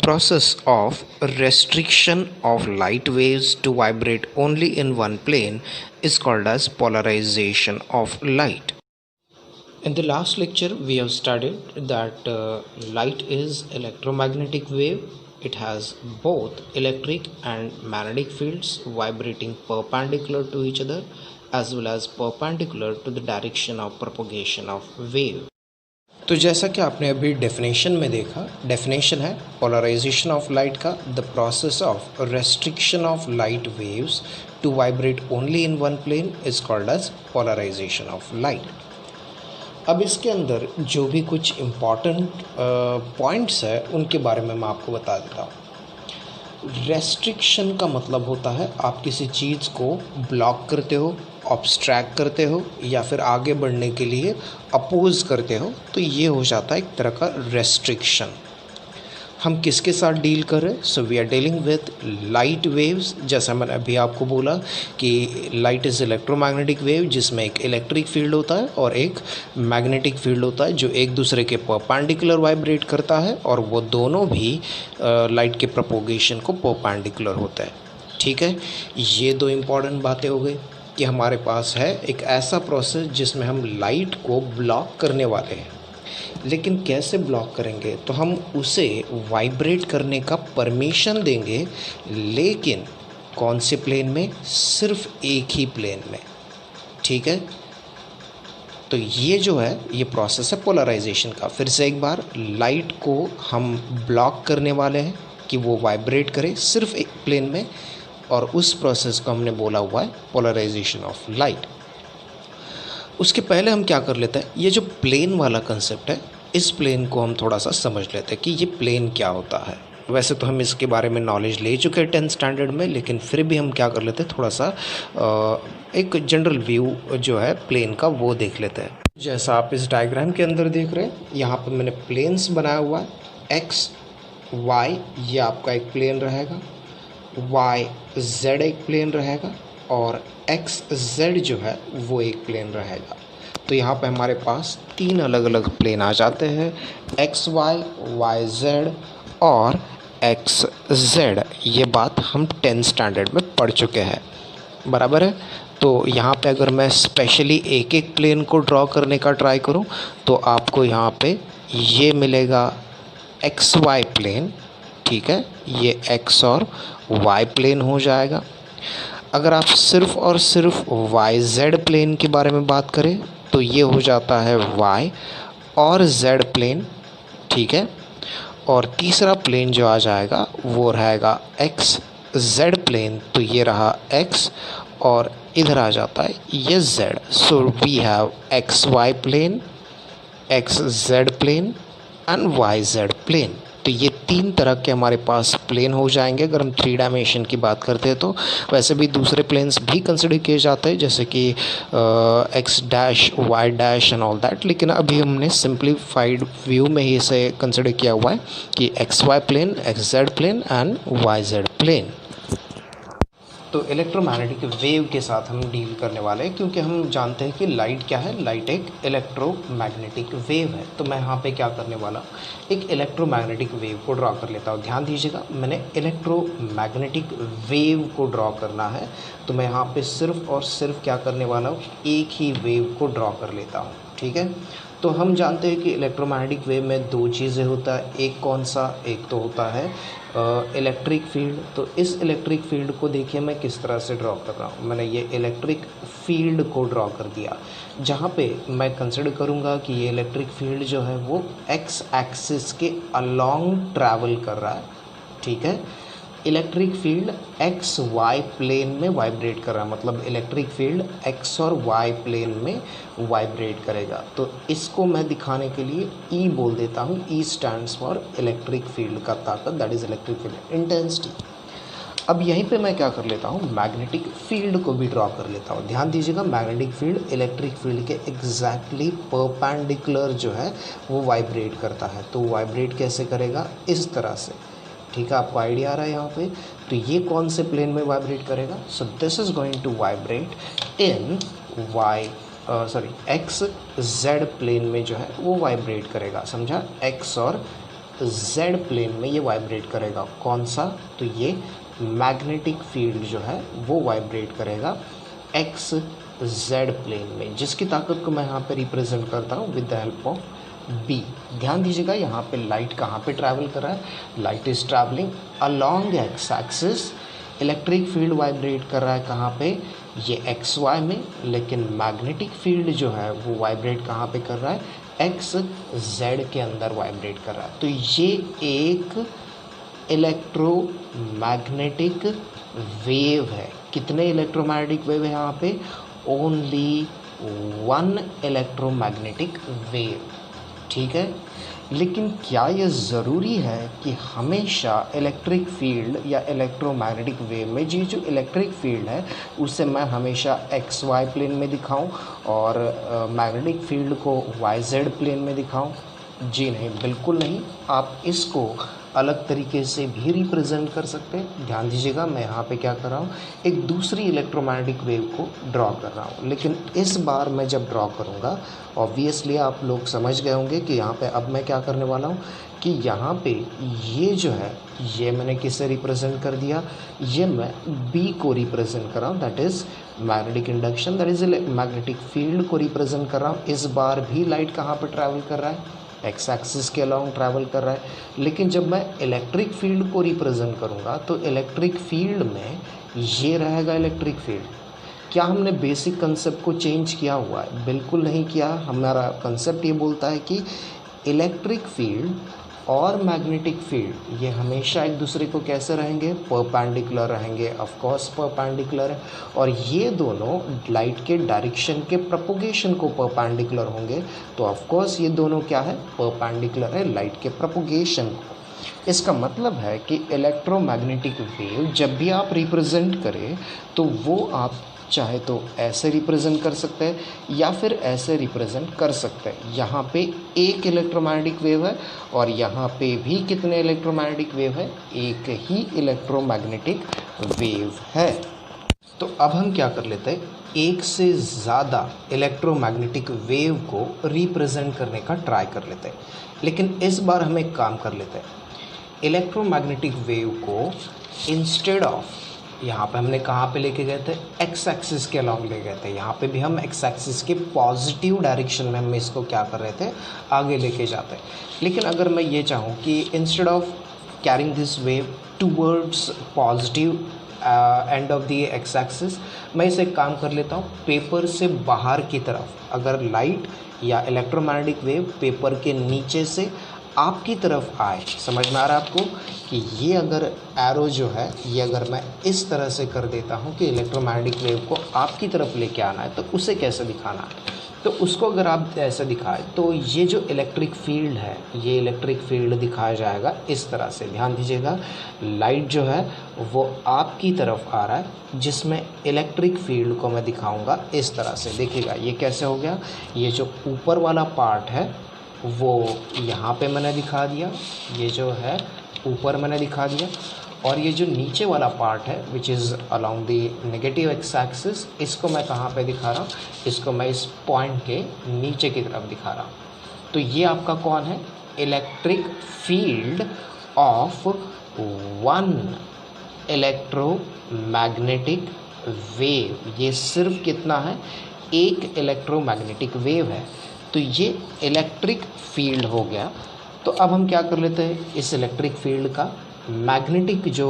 process of restriction of light waves to vibrate only in one plane is called as polarization of light. In the last lecture, we have studied that light is electromagnetic wave. It has both electric and magnetic fields vibrating perpendicular to each other as well as perpendicular to the direction of propagation of wave. तो जैसा कि आपने अभी definition में देखा, definition है polarisation of light का the process of restriction of light waves to vibrate only in one plane is called as polarisation of light. अब इसके अंदर जो भी कुछ इम्पॉर्टेंट पॉइंट्स है उनके बारे में मैं आपको बता देता हूँ. रेस्ट्रिक्शन का मतलब होता है आप किसी चीज़ को ब्लॉक करते हो, ऑब्स्ट्रैक्ट करते हो या फिर आगे बढ़ने के लिए अपोज करते हो, तो ये हो जाता है एक तरह का रेस्ट्रिक्शन. हम किसके साथ डील कर रहे हैं? So we are dealing with light waves. जैसा मैंने अभी आपको बोला कि लाइट इज़ इलेक्ट्रोमैग्नेटिक वेव जिसमें एक इलेक्ट्रिक फील्ड होता है और एक मैग्नेटिक फील्ड होता है जो एक दूसरे के परपेंडिकुलर वाइब्रेट करता है और वो दोनों भी लाइट के प्रोपोगेशन को परपेंडिकुलर होता है. ठीक है, ये दो इम्पॉर्टेंट बातें हो गई कि हमारे पास है एक ऐसा प्रोसेस जिसमें हम लाइट को ब्लॉक करने वाले हैं. लेकिन कैसे ब्लॉक करेंगे? तो हम उसे वाइब्रेट करने का परमिशन देंगे, लेकिन कौन से प्लेन में? सिर्फ एक ही प्लेन में. ठीक है, तो ये जो है ये प्रोसेस है पोलराइजेशन का. फिर से एक बार, लाइट को हम ब्लॉक करने वाले हैं कि वो वाइब्रेट करे सिर्फ एक प्लेन में, और उस प्रोसेस को हमने बोला हुआ है पोलराइजेशन ऑफ लाइट. उसके पहले हम क्या कर लेते हैं, ये जो प्लेन वाला कंसेप्ट है इस प्लेन को हम थोड़ा सा समझ लेते हैं कि ये प्लेन क्या होता है. वैसे तो हम इसके बारे में नॉलेज ले चुके हैं 10th स्टैंडर्ड में, लेकिन फिर भी हम क्या कर लेते हैं, थोड़ा सा एक जनरल व्यू जो है प्लेन का वो देख लेते हैं. जैसा आप इस डायग्राम के अंदर देख रहे हैं, यहाँ पर मैंने प्लेन्स बनाया हुआ है. एक्स वाई ये आपका एक प्लेन रहेगा, वाई जेड एक प्लेन रहेगा और एक्स जेड जो है वो एक प्लेन रहेगा. तो यहाँ पे हमारे पास तीन अलग अलग प्लेन आ जाते हैं, एक्स वाई, वाई जेड और एक्स जेड. ये बात हम 10th स्टैंडर्ड में पढ़ चुके हैं, बराबर है. तो यहाँ पे अगर मैं स्पेशली एक एक प्लेन को ड्रॉ करने का ट्राई करूँ तो आपको यहाँ पे ये मिलेगा एक्स वाई प्लेन. ठीक है, ये एक्स और वाई प्लेन हो जाएगा. अगर आप सिर्फ और सिर्फ वाई जेड प्लेन के बारे में बात करें तो ये हो जाता है वाई और जेड प्लेन. ठीक है, और तीसरा प्लेन जो आ जाएगा वो रहेगा एक्स जेड प्लेन. तो ये रहा एक्स और इधर आ जाता है ये Z. So we have X Y plane, X Z plane and Y Z plane. तो ये तीन तरह के हमारे पास प्लेन हो जाएंगे अगर हम 3 डायमेंशन की बात करते हैं. तो वैसे भी दूसरे प्लेन्स भी कंसिडर किए जाते हैं जैसे कि X dash, Y dash and all that, लेकिन अभी हमने सिंप्लीफाइड व्यू में ही इसे कंसिडर किया हुआ है कि X Y plane, X Z plane and Y Z plane. तो इलेक्ट्रोमैग्नेटिक वेव के साथ हम डील करने वाले हैं क्योंकि हम जानते हैं कि लाइट क्या है, लाइट एक इलेक्ट्रोमैग्नेटिक वेव है. तो मैं यहाँ पे क्या करने वाला हूँ, एक इलेक्ट्रोमैग्नेटिक वेव को ड्रॉ कर लेता हूँ. ध्यान दीजिएगा, मैंने इलेक्ट्रोमैग्नेटिक वेव को ड्रॉ करना है. तो मैं यहाँ पे सिर्फ और सिर्फ क्या करने वाला हूँ, एक ही वेव को ड्रॉ कर लेता हूँ. ठीक है, तो हम जानते हैं कि इलेक्ट्रोमैग्नेटिक वेव में दो चीज़ें होता है. एक कौन सा, एक तो होता है इलेक्ट्रिक फील्ड. तो इस इलेक्ट्रिक फील्ड को देखिए मैं किस तरह से ड्रॉ कर रहा हूँ. मैंने ये इलेक्ट्रिक फील्ड को ड्रॉ कर दिया जहाँ पे मैं कंसिडर करूँगा कि ये इलेक्ट्रिक फील्ड जो है वो एक्स एक्सिस के अलोंग ट्रैवल कर रहा है. ठीक है, electric field X Y plane में वाइब्रेट कर रहा है, मतलब इलेक्ट्रिक फील्ड एक्स और वाई प्लेन में वाइब्रेट करेगा. तो इसको मैं दिखाने के लिए ई बोल देता हूँ. ई स्टैंड्स फॉर इलेक्ट्रिक फील्ड का ताकत, that is electric field intensity. अब यहीं पे मैं क्या कर लेता हूँ, मैग्नेटिक फील्ड को भी ड्रॉ कर लेता हूँ. ध्यान दीजिएगा, मैग्नेटिक फील्ड इलेक्ट्रिक फील्ड के एग्जैक्टली परपेंडिकुलर जो है वो वाइब्रेट करता है. तो वाइब्रेट कैसे करेगा, इस तरह से. ठीक है, आपको आइडिया आ रहा है यहाँ पे. तो ये कौन से प्लेन में वाइब्रेट करेगा? So this is going to vibrate in Y X Z plane में जो है वो वाइब्रेट करेगा. समझा, एक्स और जेड प्लेन में ये वाइब्रेट करेगा। कौन सा? तो ये मैग्नेटिक फील्ड जो है वो वाइब्रेट करेगा एक्स जेड प्लेन में, जिसकी ताकत को मैं यहाँ पे रिप्रेजेंट करता हूँ with the help of B. ध्यान दीजिएगा यहाँ पे लाइट कहाँ पे ट्रैवल कर रहा है, light is travelling along x axis. Electric field vibrate कर रहा है कहाँ पे, ये एक्स वाई में, लेकिन मैग्नेटिक फील्ड जो है वो वाइब्रेट कहाँ पे कर रहा है, एक्स जेड के अंदर वाइब्रेट कर रहा है। तो ये एक इलेक्ट्रोमैग्नेटिक वेव है। कितने इलेक्ट्रोमैग्नेटिक वेव है यहाँ पे? Only one electromagnetic wave. ठीक है, लेकिन क्या ये ज़रूरी है कि हमेशा इलेक्ट्रिक फील्ड या इलेक्ट्रोमैग्नेटिक वेव में जी जो इलेक्ट्रिक फील्ड है उसे मैं हमेशा एक्स वाई प्लेन में दिखाऊं और मैग्नेटिक फील्ड को वाई जेड प्लेन में दिखाऊं? जी नहीं, बिल्कुल नहीं। आप इसको अलग तरीके से भी रिप्रेजेंट कर सकते हैं। ध्यान दीजिएगा मैं यहाँ पे क्या कर रहा हूँ, एक दूसरी इलेक्ट्रोमैग्नेटिक वेव को ड्रॉ कर रहा हूँ, लेकिन इस बार मैं जब ड्रॉ करूँगा ऑब्वियसली आप लोग समझ गए होंगे कि यहाँ पे अब मैं क्या करने वाला हूँ कि यहाँ पे ये जो है ये मैंने किससे रिप्रेजेंट कर दिया, ये मैं बी को रिप्रेजेंट कर रहा हूँ, that is magnetic induction, that is magnetic field को रिप्रेजेंट कर रहा हूँ। इस बार भी लाइट कहाँ पर ट्रैवल कर रहा है, एक्स एक्सिस के अलॉन्ग ट्रैवल कर रहा है। लेकिन जब मैं इलेक्ट्रिक फील्ड को रिप्रेजेंट करूँगा तो इलेक्ट्रिक फील्ड में ये रहेगा इलेक्ट्रिक फील्ड। क्या हमने बेसिक कंसेप्ट को चेंज किया हुआ है? बिल्कुल नहीं किया। हमारा कंसेप्ट ये बोलता है कि इलेक्ट्रिक फील्ड और मैग्नेटिक फील्ड ये हमेशा एक दूसरे को कैसे रहेंगे, परपेंडिकुलर रहेंगे। ऑफ कोर्स परपेंडिकुलर है, और ये दोनों लाइट के डायरेक्शन के प्रोपोगेशन को परपेंडिकुलर होंगे। तो ऑफ कोर्स ये दोनों क्या है, परपेंडिकुलर है लाइट के प्रोपोगेशन को। इसका मतलब है कि इलेक्ट्रोमैग्नेटिक वेव जब भी आप रिप्रेजेंट करें तो वो आप चाहे तो ऐसे रिप्रेजेंट कर सकते हैं या फिर ऐसे रिप्रेजेंट कर सकते हैं। यहाँ पे एक इलेक्ट्रोमैग्नेटिक वेव है और यहाँ पे भी कितने इलेक्ट्रोमैग्नेटिक वेव है, एक ही इलेक्ट्रोमैग्नेटिक वेव है। तो अब हम क्या कर लेते हैं, एक से ज़्यादा इलेक्ट्रोमैग्नेटिक वेव को रिप्रेजेंट करने का ट्राई कर लेते हैं। लेकिन इस बार हम एक काम कर लेते हैं, इलेक्ट्रोमैग्नेटिक वेव को इंस्टेड ऑफ यहाँ पे हमने कहाँ पे लेके गए थे, एक्स एक्सिस के अलॉन्ग ले गए थे। यहाँ पे भी हम एक्स एक्सिस के पॉजिटिव डायरेक्शन में हम इसको क्या कर रहे थे, आगे लेके जाते हैं। लेकिन अगर मैं ये चाहूँ कि instead of carrying this wave towards positive end of the x axis, मैं इसे काम कर लेता हूँ पेपर से बाहर की तरफ। अगर लाइट या इलेक्ट्रोमैग्नेटिक वेव पेपर के नीचे से आपकी तरफ आए, समझ में आ रहा है आपको कि ये अगर एरो जो है ये अगर मैं इस तरह से कर देता हूँ कि इलेक्ट्रोमैग्नेटिक वेव को आपकी तरफ लेके आना है, तो उसे कैसे दिखाना है, तो उसको अगर आप ऐसे दिखाएं तो ये जो इलेक्ट्रिक फील्ड है ये इलेक्ट्रिक फील्ड दिखाया जाएगा इस तरह से। ध्यान दीजिएगा लाइट जो है वो आपकी तरफ आ रहा है, जिसमें इलेक्ट्रिक फील्ड को मैं दिखाऊंगा इस तरह से। देखिएगा ये कैसे हो गया, ये जो ऊपर वाला पार्ट है वो यहाँ पे मैंने दिखा दिया, ये जो है ऊपर मैंने दिखा दिया, और ये जो नीचे वाला पार्ट है which is along the negative x axis, इसको मैं कहाँ पे दिखा रहा हूँ, इसको मैं इस पॉइंट के नीचे की तरफ दिखा रहा हूँ। तो ये आपका कौन है, electric field of one electromagnetic wave. ये सिर्फ कितना है, एक इलेक्ट्रोमैग्नेटिक वेव है। तो ये इलेक्ट्रिक फील्ड हो गया। तो अब हम क्या कर लेते हैं, इस इलेक्ट्रिक फील्ड का मैग्नेटिक जो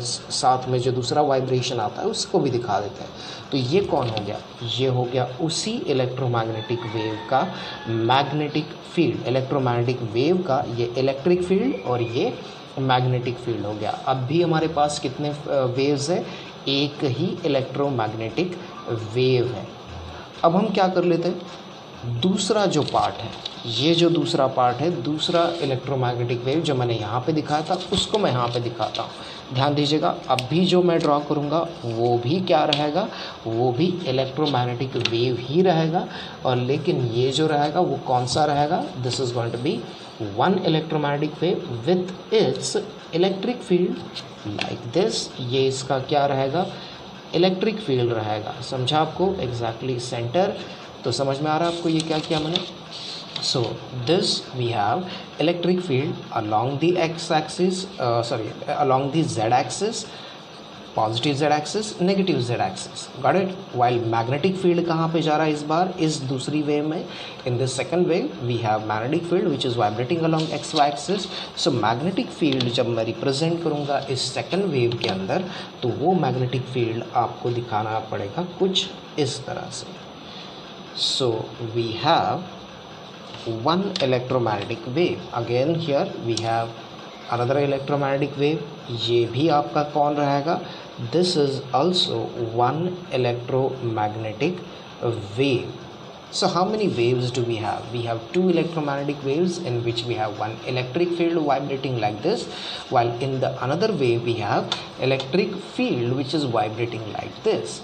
साथ में जो दूसरा वाइब्रेशन आता है उसको भी दिखा देते हैं। तो ये कौन हो गया, ये हो गया उसी इलेक्ट्रोमैग्नेटिक वेव का मैग्नेटिक फील्ड। इलेक्ट्रोमैग्नेटिक वेव का ये इलेक्ट्रिक फील्ड और ये मैग्नेटिक फील्ड हो गया। अब भी हमारे पास कितने वेव्स है, एक ही इलेक्ट्रोमैग्नेटिक वेव है। अब हम क्या कर लेते हैं, दूसरा जो पार्ट है, ये जो दूसरा पार्ट है, दूसरा इलेक्ट्रोमैग्नेटिक वेव जो मैंने यहाँ पे दिखाया था उसको मैं यहाँ पे दिखाता हूँ। ध्यान दीजिएगा अब भी जो मैं ड्रॉ करूँगा वो भी क्या रहेगा, वो भी इलेक्ट्रोमैग्नेटिक वेव ही रहेगा। और लेकिन ये जो रहेगा वो कौन सा रहेगा, this is going to be one electromagnetic wave with its electric field like this. ये इसका क्या रहेगा, इलेक्ट्रिक फील्ड रहेगा। समझा आपको, एग्जैक्टली सेंटर। तो समझ में आ रहा है आपको ये क्या किया मैंने, So this we have electric field along the x-axis, along the z-axis, positive z axis, negative z axis, got it. While magnetic field कहाँ पे जा रहा है इस बार, इस दूसरी वेव में. In this second wave we have magnetic field which is vibrating along X Y axis. So magnetic field जब मैं रिप्रेजेंट करूँगा इस सेकंड वेव के अंदर, तो वो मैग्नेटिक फील्ड आपको दिखाना पड़ेगा कुछ इस तरह से. So we have one electromagnetic wave. Again here we have another electromagnetic wave. ये भी आपका कौन रहेगा, this is also one electromagnetic wave. So how many waves do we have? We have two electromagnetic waves in which we have one electric field vibrating like this, while in the another wave we have electric field which is vibrating like this.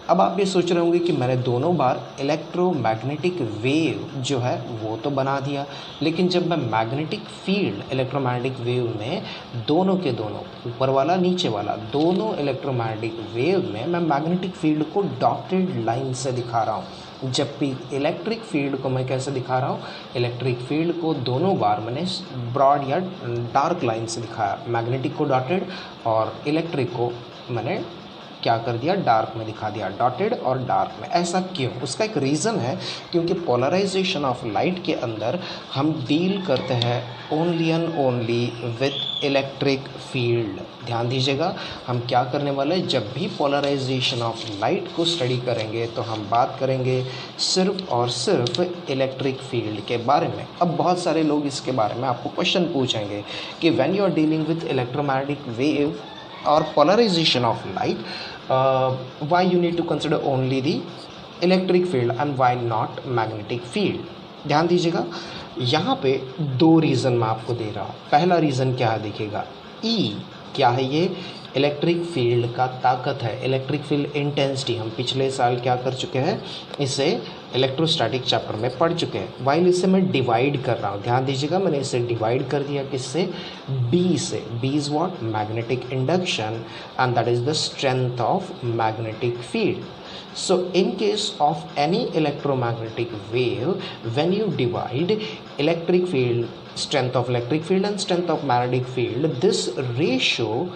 अब आप ये सोच रहे होंगे कि मैंने दोनों बार electromagnetic wave जो है वो तो बना दिया, लेकिन जब मैं मैग्नेटिक फील्ड इलेक्ट्रोमैग्नेटिक वेव में दोनों के दोनों, ऊपर वाला नीचे वाला, दोनों इलेक्ट्रोमैग्नेटिक वेव में मैं मैग्नेटिक फील्ड को डॉटेड लाइन से दिखा रहा हूँ. जबकि इलेक्ट्रिक फील्ड को मैं कैसे दिखा रहा हूँ, इलेक्ट्रिक फील्ड को दोनों बार मैंने ब्रॉड या डार्क लाइन से दिखाया. मैग्नेटिक को डॉटेड और इलेक्ट्रिक को मैंने क्या कर दिया, डार्क में दिखा दिया, डॉटेड और डार्क में. ऐसा क्यों, उसका एक रीज़न है, क्योंकि पोलराइजेशन ऑफ लाइट के अंदर हम डील करते हैं only and only with electric field. ध्यान दीजिएगा, हम क्या करने वाले हैं, जब भी पोलराइजेशन ऑफ लाइट को स्टडी करेंगे तो हम बात करेंगे सिर्फ और सिर्फ इलेक्ट्रिक फील्ड के बारे में. अब बहुत सारे लोग इसके बारे में आपको क्वेश्चन पूछेंगे कि when you are dealing with electromagnetic wave or polarization of light, why you need to consider only the electric field and why not magnetic field. ध्यान दीजिएगा, यहाँ पे दो रीज़न मैं आपको दे रहा हूँ. पहला रीज़न क्या है देखिएगा, E क्या है, ये इलेक्ट्रिक फील्ड का ताकत है, इलेक्ट्रिक फील्ड इंटेंसिटी. हम पिछले साल क्या कर चुके हैं, इसे इलेक्ट्रोस्टैटिक चैप्टर में पढ़ चुके हैं. वाइल इसे मैं डिवाइड कर रहा हूँ, ध्यान दीजिएगा, मैंने इसे डिवाइड कर दिया किससे, B से. B is what, magnetic induction, and that is the strength of magnetic field. So in case of any electromagnetic wave, when you divide electric field, strength of electric field and strength of magnetic field, this ratio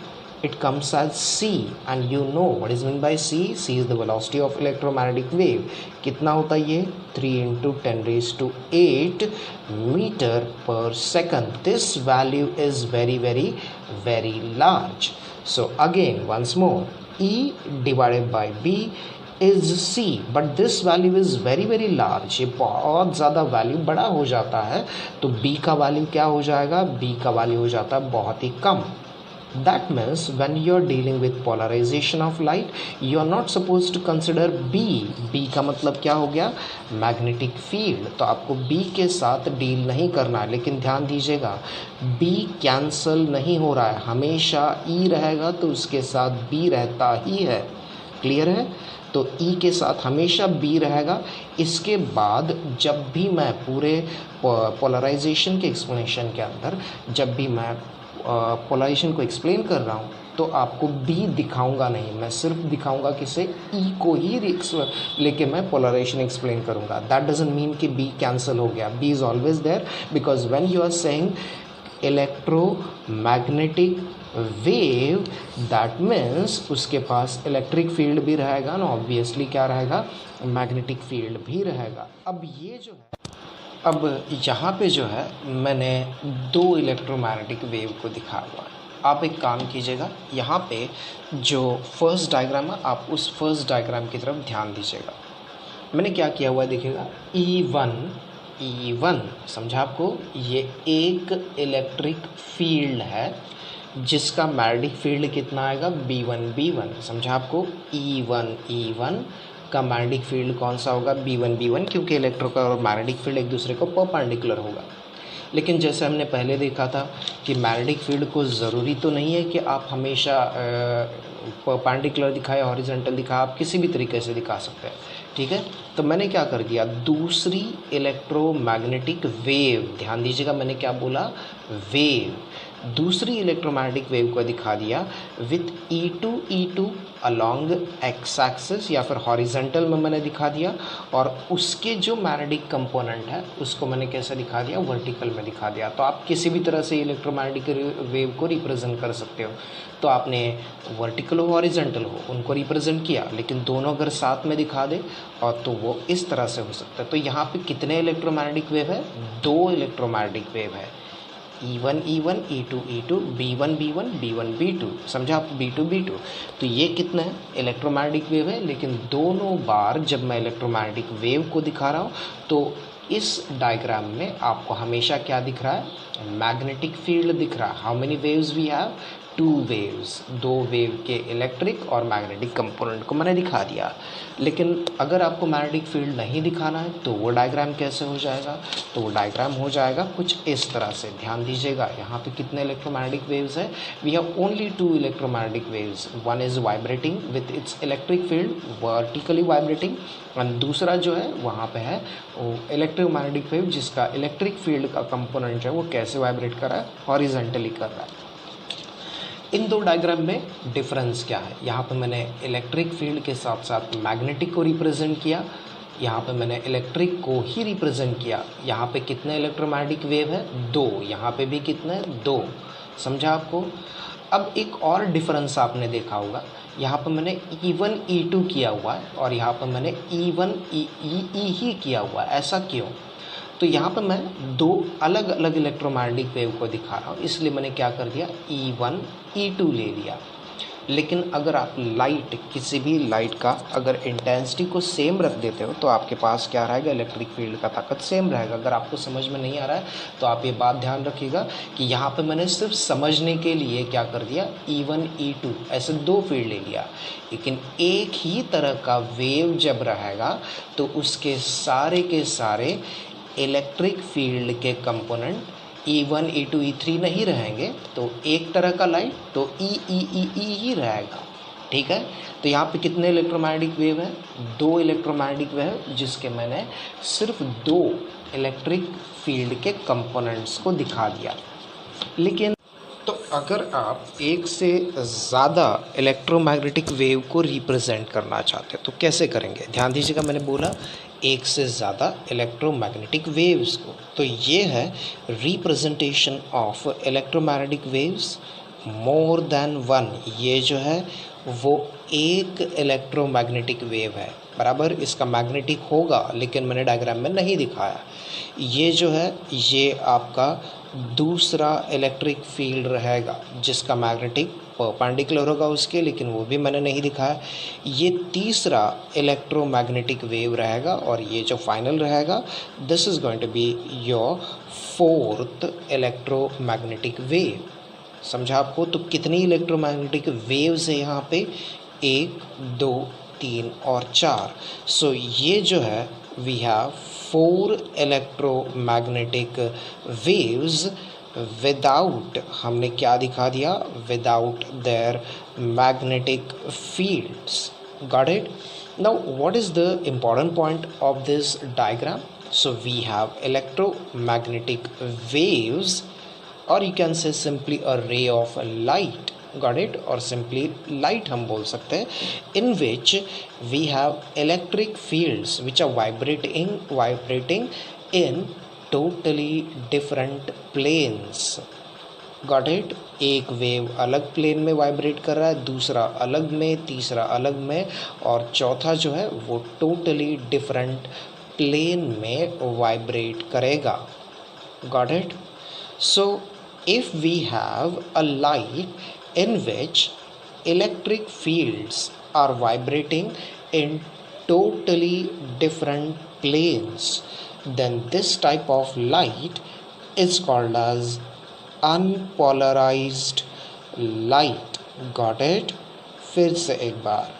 it comes as C, and you know what is meant by C. C is the velocity of electromagnetic wave. कितना होता है ये, 3 × 10⁸ meter per second. This value is very very very large. So again once more, E divided by B is C, but this value is very very large. ये बहुत ज़्यादा value बड़ा हो जाता है, तो B का वैल्यू क्या हो जाएगा, B का वैल्यू हो जाता है बहुत ही कम. That means when you are dealing with polarization of light, you are not supposed to consider B. B का मतलब क्या हो गया, मैग्नेटिक फील्ड. तो आपको B के साथ डील नहीं करना है. लेकिन ध्यान दीजिएगा, B कैंसल नहीं हो रहा है, हमेशा E रहेगा तो उसके साथ B रहता ही है. क्लियर है, तो E के साथ हमेशा B रहेगा. इसके बाद जब भी मैं पूरे पोलराइजेशन के एक्सप्लेनेशन के अंदर, जब भी मैं पोलराइजेशन को एक्सप्लेन कर रहा हूँ, तो आपको B दिखाऊंगा नहीं, मैं सिर्फ दिखाऊंगा किसे, E को ही लेके मैं पोलराइजेशन एक्सप्लेन करूँगा. दैट डजंट मीन कि B कैंसिल हो गया. B is always there, because when you are saying electromagnetic wave, that means उसके पास इलेक्ट्रिक फील्ड भी रहेगा ना, ऑब्वियसली क्या रहेगा, मैग्नेटिक फील्ड भी रहेगा. अब ये जो है, अब यहाँ पे जो है मैंने दो इलेक्ट्रोमैग्नेटिक वेव को दिखाया हुआ है. आप एक काम कीजिएगा, यहाँ पे जो फर्स्ट डायग्राम है, आप उस फर्स्ट डायग्राम की तरफ ध्यान दीजिएगा. मैंने क्या किया हुआ है देखिएगा, E1 समझा आपको, ये एक इलेक्ट्रिक फील्ड है जिसका मैग्नेटिक फील्ड कितना आएगा, B1 समझा आपको. E1 का मैग्नेटिक फील्ड कौन सा होगा, B1, क्योंकि इलेक्ट्रिक और मैग्नेटिक फील्ड एक दूसरे को परपेंडिकुलर होगा. लेकिन जैसे हमने पहले देखा था कि मैग्नेटिक फील्ड को ज़रूरी तो नहीं है कि आप हमेशा परपेंडिकुलर दिखाए, हॉरिजॉन्टल दिखाए, आप किसी भी तरीके से दिखा सकते हैं. ठीक है, तो मैंने क्या कर दिया, दूसरी इलेक्ट्रोमैग्नेटिक वेव, ध्यान दीजिएगा मैंने क्या बोला, वेव, दूसरी इलेक्ट्रोमैग्नेटिक वेव को दिखा दिया with E2 along x axis या फिर हॉरिजेंटल में मैंने दिखा दिया, और उसके जो मैग्नेटिक कंपोनेंट है उसको मैंने कैसे दिखा दिया, वर्टिकल में दिखा दिया। तो आप किसी भी तरह से इलेक्ट्रोमैग्नेटिक वेव को रिप्रेजेंट कर सकते हो। तो आपने वर्टिकल हो हॉरिजेंटल हो उनको रिप्रेजेंट किया, लेकिन दोनों अगर साथ में दिखा दे और तो वो इस तरह से हो सकता है। तो यहाँ पे कितने इलेक्ट्रोमैग्नेटिक वेव है, 2 इलेक्ट्रोमैग्नेटिक वेव है, E1 E1 E2 E2 B1 B1 B1 B2, समझा आप, B2 B2। तो ये कितना है, इलेक्ट्रोमैग्नेटिक वेव है, लेकिन दोनों बार जब मैं इलेक्ट्रोमैग्नेटिक वेव को दिखा रहा हूँ तो इस डायग्राम में आपको हमेशा क्या दिख रहा है, मैग्नेटिक फील्ड दिख रहा है। How many waves we have, 2 waves, 2 wave के इलेक्ट्रिक और मैग्नेटिक कंपोनेंट को मैंने दिखा दिया। लेकिन अगर आपको मैग्नेटिक फील्ड नहीं दिखाना है तो वो डायग्राम कैसे हो जाएगा, तो वो डायग्राम हो जाएगा कुछ इस तरह से। ध्यान दीजिएगा, यहाँ पे कितने इलेक्ट्रोमैग्नेटिक वेव्स है, we have only 2 electromagnetic waves. One is vibrating with its electric field vertically vibrating, और दूसरा जो है वहाँ पे है वो इलेक्ट्रोमैग्नेटिक वेव जिसका इलेक्ट्रिक फील्ड का कंपोनेंट जो है वो कैसे वाइब्रेट कर रहा है, हॉरिजेंटली कर रहा है। इन दो डायग्राम में डिफरेंस क्या है, यहाँ पे मैंने इलेक्ट्रिक फील्ड के साथ साथ मैग्नेटिक को रिप्रेजेंट किया, यहाँ पे मैंने इलेक्ट्रिक को ही रिप्रेजेंट किया। यहाँ पे कितने इलेक्ट्रोमैग्नेटिक वेव है, 2, यहाँ पे भी कितने, 2, समझा आपको। अब एक और डिफरेंस आपने देखा होगा, यहाँ पे मैंने E1 E2 किया हुआ है और यहाँ पे मैंने E1 E ही किया हुआ है। ऐसा क्यों, तो यहाँ पे मैं 2 अलग अलग इलेक्ट्रोमैग्नेटिक वेव को दिखा रहा हूँ, इसलिए मैंने क्या कर दिया, E1 E2 ले लिया। लेकिन अगर आप लाइट, किसी भी लाइट का अगर इंटेंसिटी को सेम रख देते हो तो आपके पास क्या रहेगा, इलेक्ट्रिक फील्ड का ताकत सेम रहेगा। अगर आपको समझ में नहीं आ रहा है तो आप ये बात ध्यान रखिएगा कि यहाँ पे मैंने सिर्फ समझने के लिए क्या कर दिया, E1 E2 ऐसे 2 फील्ड ले लिया। लेकिन एक ही तरह का वेव जब रहेगा तो उसके सारे के सारे इलेक्ट्रिक फील्ड के कंपोनेंट E1 E2 E3 नहीं रहेंगे। तो एक तरह का लाइट तो E ही रहेगा, ठीक है। तो यहाँ पे कितने इलेक्ट्रोमैग्नेटिक वेव है, 2 इलेक्ट्रोमैग्नेटिक वेव, जिसके मैंने सिर्फ 2 इलेक्ट्रिक फील्ड के कंपोनेंट्स को दिखा दिया। लेकिन तो अगर आप एक से ज़्यादा इलेक्ट्रोमैग्नेटिक वेव को रिप्रेजेंट करना चाहते हैं तो कैसे करेंगे, ध्यान दीजिएगा, मैंने बोला एक से ज़्यादा इलेक्ट्रोमैग्नेटिक वेव्स को। तो ये है representation of electromagnetic waves more than 1। ये जो है वो एक इलेक्ट्रोमैग्नेटिक वेव है, बराबर। इसका मैग्नेटिक होगा लेकिन मैंने डायग्राम में नहीं दिखाया। ये जो है ये आपका दूसरा इलेक्ट्रिक फील्ड रहेगा जिसका मैग्नेटिक परपेंडिकुलर होगा उसके, लेकिन वो भी मैंने नहीं दिखाया। ये तीसरा इलेक्ट्रोमैग्नेटिक वेव रहेगा और ये जो फाइनल रहेगा, this is going to be your 4th electromagnetic wave, समझा आपको। तो कितनी इलेक्ट्रोमैग्नेटिक वेव्स है यहाँ पे, 1 2 3 और 4। सो ये जो है we have 4 electromagnetic waves without, हमने क्या दिखा दिया, without their magnetic fields, got it. Now what is the important point of this diagram, so we have electromagnetic waves, or you can say simply a ray of light, got it, or simply light हम बोल सकते हैं, in which we have electric fields which are vibrating in totally different planes, got it। एक wave अलग plane में vibrate कर रहा है, दूसरा अलग में, तीसरा अलग में, और चौथा जो है वो टोटली डिफरेंट प्लेन में वाइब्रेट करेगा, got it। So if we have a light in which electric fields are vibrating in totally different planes, then this type of light is called as unpolarized light, got it। फिर से एक बार,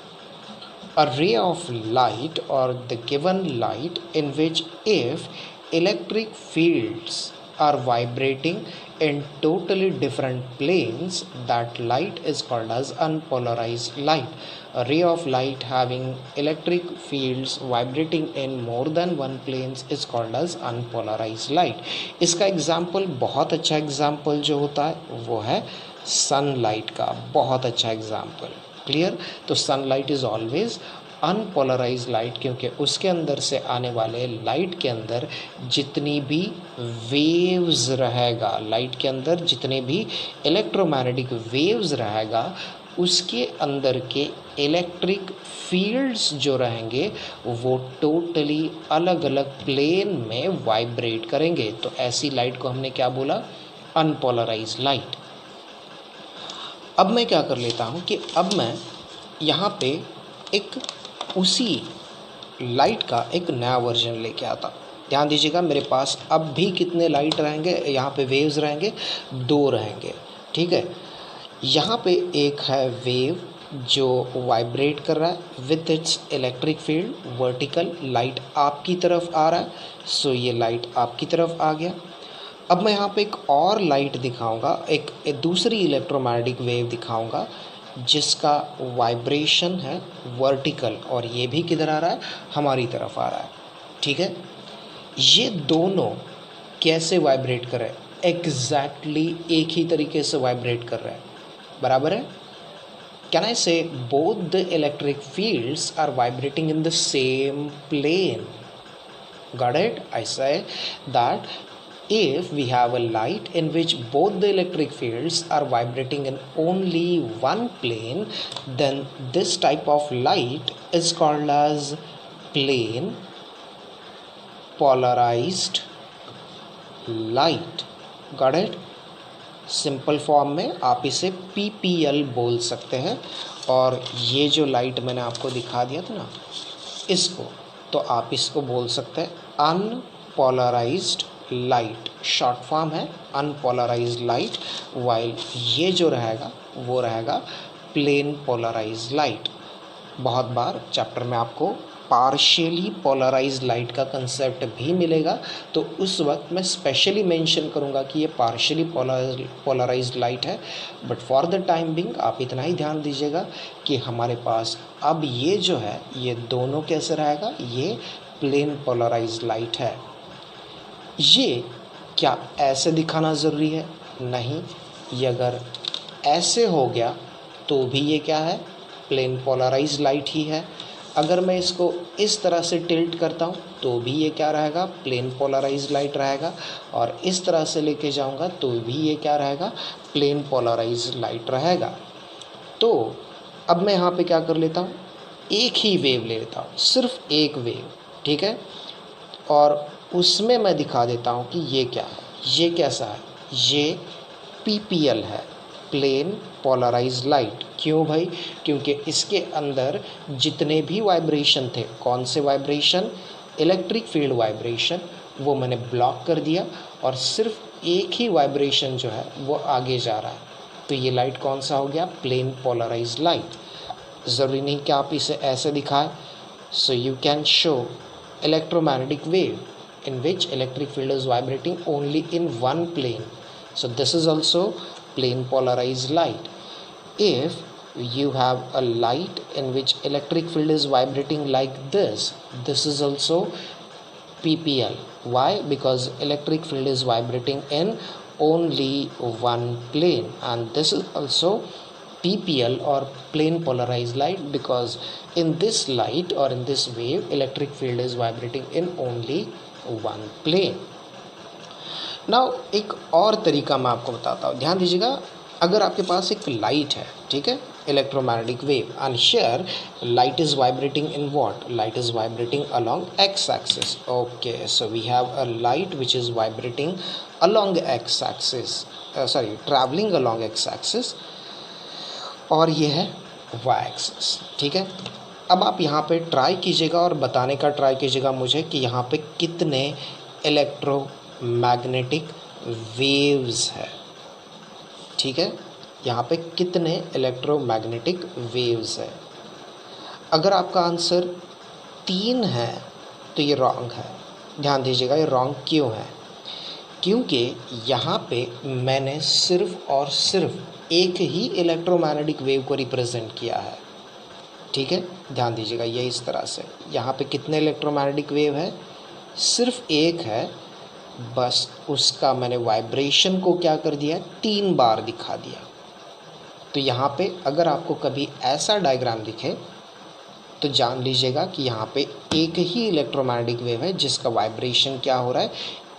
a ray of light or the given light in which if electric fields are vibrating in totally different planes, that light is called as unpolarized light। A ray of light having electric fields vibrating in more than one planes is called as unpolarized light। इसका example, बहुत अच्छा example जो होता है वो है sunlight का, बहुत अच्छा एग्जाम्पल। क्लियर। तो sunlight is always unpolarised light, क्योंकि उसके अंदर से आने वाले लाइट के अंदर जितनी भी वेव्स रहेगा, लाइट के अंदर जितने भी इलेक्ट्रोमैग्नेटिक वेव्स रहेगा, उसके अंदर के इलेक्ट्रिक फील्ड्स जो रहेंगे वो टोटली अलग अलग प्लेन में वाइब्रेट करेंगे। तो ऐसी लाइट को हमने क्या बोला? Unpolarised light. अब मैं क्या कर लेता हूँ कि अब मैं यहाँ पे एक उसी लाइट का एक नया वर्जन लेके आता। ध्यान दीजिएगा, मेरे पास अब भी कितने लाइट रहेंगे, यहाँ पे वेव्स रहेंगे, 2 रहेंगे, ठीक है। यहाँ पे एक है वेव जो वाइब्रेट कर रहा है with its electric field vertical, light आपकी तरफ आ रहा है, सो ये लाइट आपकी तरफ आ गया। अब मैं यहाँ पे एक और लाइट दिखाऊंगा, एक दूसरी इलेक्ट्रोमैग्नेटिक वेव दिखाऊंगा जिसका वाइब्रेशन है वर्टिकल, और ये भी किधर आ रहा है? हमारी तरफ आ रहा है, ठीक है। ये दोनों कैसे वाइब्रेट कर रहे हैं? एग्जैक्टली एक ही तरीके से वाइब्रेट कर रहे हैं, बराबर है। Can I say both the electric fields are vibrating in the same plane? Got it? I say that if we have a light in which both the electric fields are vibrating in only one plane, then this type of light is called as plane polarized light. Got it? Simple form में आप इसे PPL बोल सकते हैं। और ये जो light मैंने आपको दिखा दिया था ना, इसको तो आप इसको बोल सकते हैं अनपोलराइज्ड लाइट, शॉर्ट फॉर्म है अनपोलराइज्ड लाइट। वाइल ये जो रहेगा वो रहेगा प्लेन पोलराइज्ड लाइट। बहुत बार चैप्टर में आपको पार्शियली पोलराइज्ड लाइट का कंसेप्ट भी मिलेगा, तो उस वक्त मैं स्पेशली मेंशन करूंगा कि ये पार्शियली पोलराइज्ड लाइट है। But for the time being आप इतना ही ध्यान दीजिएगा कि हमारे पास अब ये जो है ये दोनों कैसे रहेगा? ये प्लेन पोलराइज्ड लाइट है। ये क्या ऐसे दिखाना ज़रूरी है? नहीं, ये अगर ऐसे हो गया तो भी ये क्या है? प्लेन पोलराइज्ड लाइट ही है। अगर मैं इसको इस तरह से टिल्ट करता हूँ तो भी ये क्या रहेगा? प्लेन पोलराइज्ड लाइट रहेगा। और इस तरह से लेके जाऊँगा तो भी ये क्या रहेगा? प्लेन पोलराइज्ड लाइट रहेगा। तो अब मैं यहाँ पे क्या कर लेता हूँ? एक ही वेव ले लेता हूँ, सिर्फ एक वेव, ठीक है। और उसमें मैं दिखा देता हूँ कि ये क्या है, ये कैसा है। ये PPL है, प्लेन पोलराइज्ड लाइट। क्यों भाई? क्योंकि इसके अंदर जितने भी वाइब्रेशन थे, कौन से वाइब्रेशन? इलेक्ट्रिक फील्ड वाइब्रेशन, वो मैंने ब्लॉक कर दिया और सिर्फ एक ही वाइब्रेशन जो है वो आगे जा रहा है। तो ये लाइट कौन सा हो गया? Plane polarised light. ज़रूरी नहीं कि आप इसे ऐसे दिखाएं। So you can show electromagnetic wave in which electric field is vibrating only in one plane. So this is also plane polarized light. If you have a light in which electric field is vibrating like this is also PPL. Why? Because electric field is vibrating in only one plane, and this is also PPL or plane polarized light, because in this light or in this wave electric field is vibrating in only one plane. Now एक और तरीका मैं आपको बताता हूँ, ध्यान दीजिएगा। अगर आपके पास एक लाइट है, ठीक है, electromagnetic wave, and here light is vibrating in what? Light is vibrating along x-axis. Okay, so we have a light which is vibrating along x-axis, traveling along x-axis, और ये है y-axis, ठीक है। अब आप यहाँ पे ट्राई कीजिएगा और बताने का ट्राई कीजिएगा मुझे कि यहाँ पे कितने इलेक्ट्रोमैग्नेटिक वेव्स है, ठीक है। यहाँ पे कितने इलेक्ट्रोमैग्नेटिक वेव्स है। अगर आपका आंसर 3 है तो ये रॉन्ग है। ध्यान दीजिएगा, ये रॉन्ग क्यों है? क्योंकि यहाँ पे मैंने सिर्फ और सिर्फ एक ही इलेक्ट्रोमैग्नेटिक वेव को रिप्रेजेंट किया है, ठीक है। ध्यान दीजिएगा, ये इस तरह से यहाँ पे कितने इलेक्ट्रोमैग्नेटिक वेव है? सिर्फ एक है, बस उसका मैंने वाइब्रेशन को क्या कर दिया? 3 बार दिखा दिया। तो यहाँ पे अगर आपको कभी ऐसा डायग्राम दिखे तो जान लीजिएगा कि यहाँ पे एक ही इलेक्ट्रोमैग्नेटिक वेव है जिसका वाइब्रेशन क्या हो रहा है,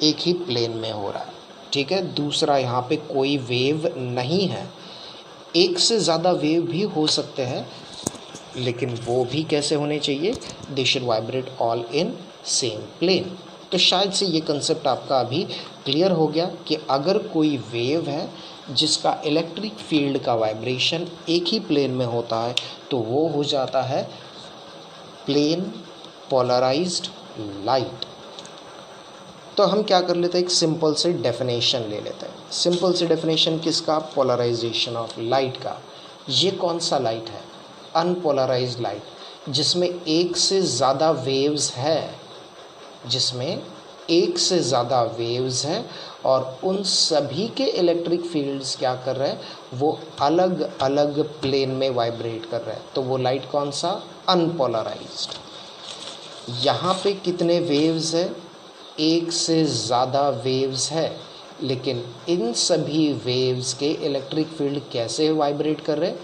एक ही प्लेन में हो रहा है, ठीक है। दूसरा यहाँ पे कोई वेव नहीं है, एक से ज़्यादा वेव भी हो सकते हैं, लेकिन वो भी कैसे होने चाहिए, they should vibrate all in same plane. तो शायद से ये कंसेप्ट आपका अभी क्लियर हो गया कि अगर कोई वेव है जिसका इलेक्ट्रिक फील्ड का वाइब्रेशन एक ही प्लेन में होता है तो वो हो जाता है प्लेन पोलराइज्ड लाइट। तो हम क्या कर लेते हैं, एक सिंपल से डेफिनेशन ले लेते हैं। सिंपल से डेफिनेशन किसका, पोलराइजेशन ऑफ लाइट का। ये कौन सा लाइट है, अनपोलराइज्ड लाइट, जिसमें एक से ज़्यादा वेव्स है, जिसमें एक से ज़्यादा वेव्स हैं और उन सभी के इलेक्ट्रिक फील्ड्स क्या कर रहे हैं, वो अलग अलग प्लेन में वाइब्रेट कर रहे हैं। तो वो लाइट कौन सा, अनपोलराइज्ड। यहाँ पे कितने वेव्स है, एक से ज़्यादा वेव्स है, लेकिन इन सभी वेव्स के इलेक्ट्रिक फील्ड कैसे वाइब्रेट कर रहे हैं,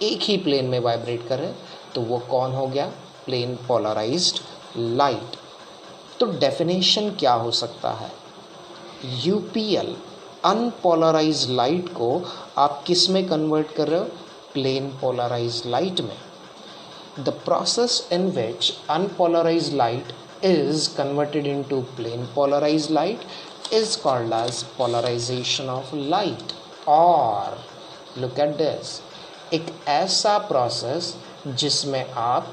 एक ही प्लेन में वाइब्रेट कर रहे हैं। तो वो कौन हो गया, प्लेन पोलराइज्ड लाइट। तो डेफिनेशन क्या हो सकता है, यूपीएल अनपोलराइज्ड लाइट को आप किस में कन्वर्ट कर रहे हो, प्लेन पोलराइज्ड लाइट में। The process in which unpolarised light is converted into plane polarized light is called as polarization of light। और look at this, एक ऐसा प्रोसेस जिसमें आप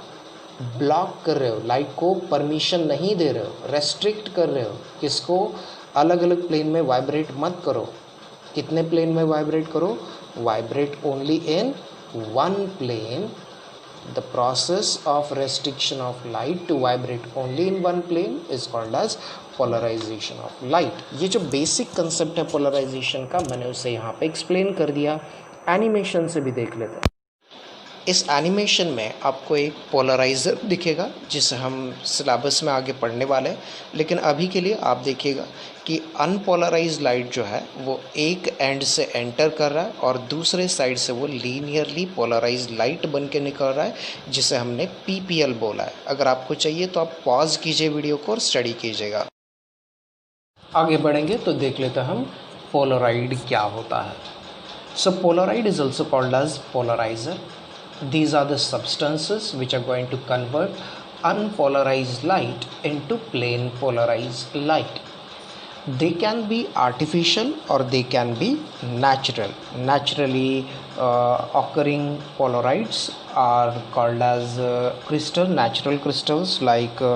ब्लॉक कर रहे हो, लाइट को परमिशन नहीं दे रहे हो, रेस्ट्रिक्ट कर रहे हो, किसको, अलग अलग प्लेन में वाइब्रेट मत करो। कितने प्लेन में वाइब्रेट करो, vibrate only in one plane. The process of restriction of light to vibrate only in one plane is called as polarization of light। ये जो बेसिक कंसेप्ट है पोलराइजेशन का, मैंने उसे यहाँ पे एक्सप्लेन कर दिया। एनिमेशन से भी देख लेते हैं। इस एनिमेशन में आपको एक पोलराइज़र दिखेगा जिसे हम सिलेबस में आगे पढ़ने वाले हैं, लेकिन अभी के लिए आप देखिएगा कि अनपोलराइज्ड लाइट जो है वो एक एंड से एंटर कर रहा है और दूसरे साइड से वो लीनियरली पोलराइज्ड लाइट बन के निकल रहा है, जिसे हमने पीपीएल बोला है। अगर आपको चाहिए तो आप पॉज कीजिए वीडियो को और स्टडी कीजिएगा। आगे बढ़ेंगे तो देख लेते हैं हम पोलराइड क्या होता है। So polaroid is also called as polariser. These are the substances which are going to convert unpolarized light into plane polarized light. They can be artificial or they can be natural. Naturally occurring polarides are called as natural crystals like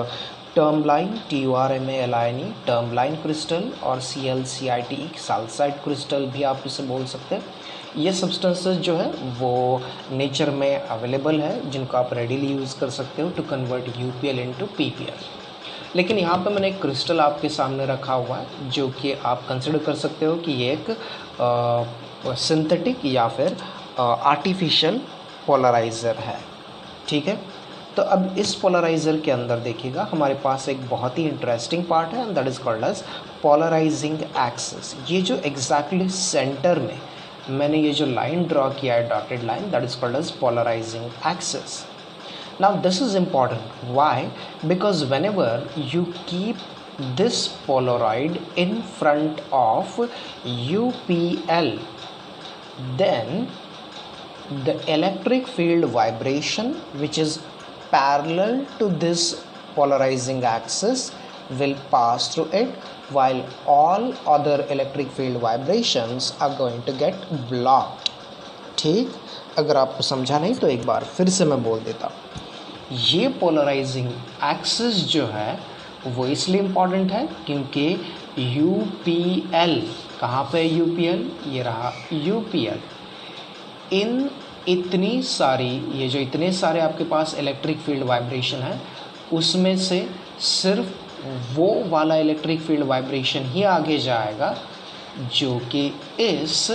tourmaline, TURMALINE, tourmaline crystal, और ClCite, sulphide crystal भी आप इसे बोल सकते हैं। ये substances जो है वो नेचर में अवेलेबल है, जिनको आप रेडीली यूज़ कर सकते हो to convert UPL into PPL। लेकिन यहाँ पे मैंने एक क्रिस्टल आपके सामने रखा हुआ है जो कि आप कंसिडर कर सकते हो कि ये एक सिंथेटिक या फिर आर्टिफिशियल पोलराइज़र है, ठीक है। तो अब इस पोलराइज़र के अंदर देखिएगा हमारे पास एक बहुत ही इंटरेस्टिंग पार्ट है, and that is called as polarising axis. ये जो एग्जैक्टली सेंटर में मैंने ये जो लाइन ड्रॉ किया है, dotted line, that is called as polarising axis. Now this is important, why, because whenever you keep this polaroid in front of UPL, then the electric field vibration which is parallel to this polarizing axis will pass through it, while all other electric field vibrations are going to get blocked। ठीक, अगर आपको समझा नहीं तो एक बार फिर से मैं बोल देता हूँ। ये पोलराइजिंग एक्सिस जो है वो इसलिए इम्पॉर्टेंट है क्योंकि UPL, कहाँ पे UPL, ये रहा UPL। इतनी सारी, ये जो इतने सारे आपके पास इलेक्ट्रिक फील्ड वाइब्रेशन है, उसमें से सिर्फ वो वाला इलेक्ट्रिक फील्ड वाइब्रेशन ही आगे जाएगा जो कि इस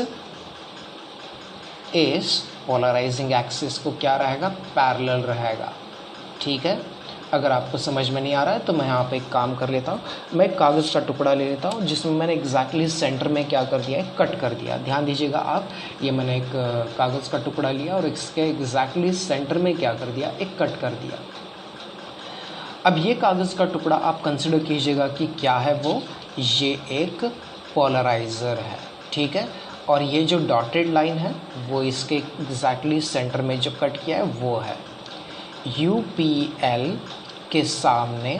पोलराइजिंग एक्सिस को क्या रहेगा, पैरेलल रहेगा। ठीक है, अगर आपको समझ में नहीं आ रहा है तो मैं यहाँ पे एक काम कर लेता हूँ, मैं एक कागज़ का टुकड़ा ले लेता हूँ जिसमें मैंने एग्जैक्टली सेंटर में क्या कर दिया है, कट कर दिया। ध्यान दीजिएगा आप, ये मैंने एक कागज़ का टुकड़ा लिया और इसके एग्जैक्टली सेंटर में क्या कर दिया, एक कट कर दिया। अब ये कागज़ का टुकड़ा आप कंसिडर कीजिएगा कि क्या है वो, ये एक पोलराइज़र है, ठीक है। और ये जो डॉटेड लाइन है वो इसके एग्जैक्टली सेंटर में जो कट किया है वो है। UPL के सामने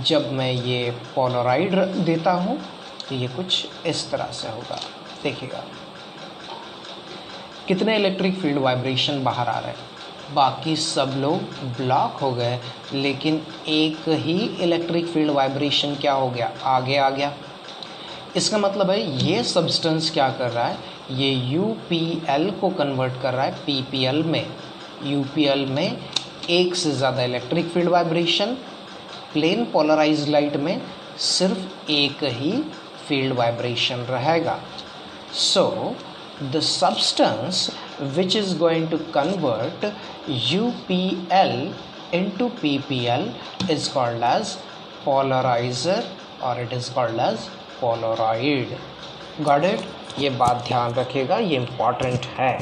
जब मैं ये पोलराइड देता हूँ तो ये कुछ इस तरह से होगा। देखिएगा कितने इलेक्ट्रिक फील्ड वाइब्रेशन बाहर आ रहे हैं, बाकी सब लोग ब्लॉक हो गए, लेकिन एक ही इलेक्ट्रिक फील्ड वाइब्रेशन क्या हो गया, आगे आ गया। इसका मतलब है ये सब्सटेंस क्या कर रहा है, ये UPL को कन्वर्ट कर रहा है PPL में। UPL में एक से ज़्यादा electric field vibration, plane polarised light में सिर्फ एक ही फील्ड वाइब्रेशन रहेगा। सो the substance which is going to convert UPL into PPL is called as polarizer or it is called as Polaroid. Got it? ये बात ध्यान रखिएगा, ये important है।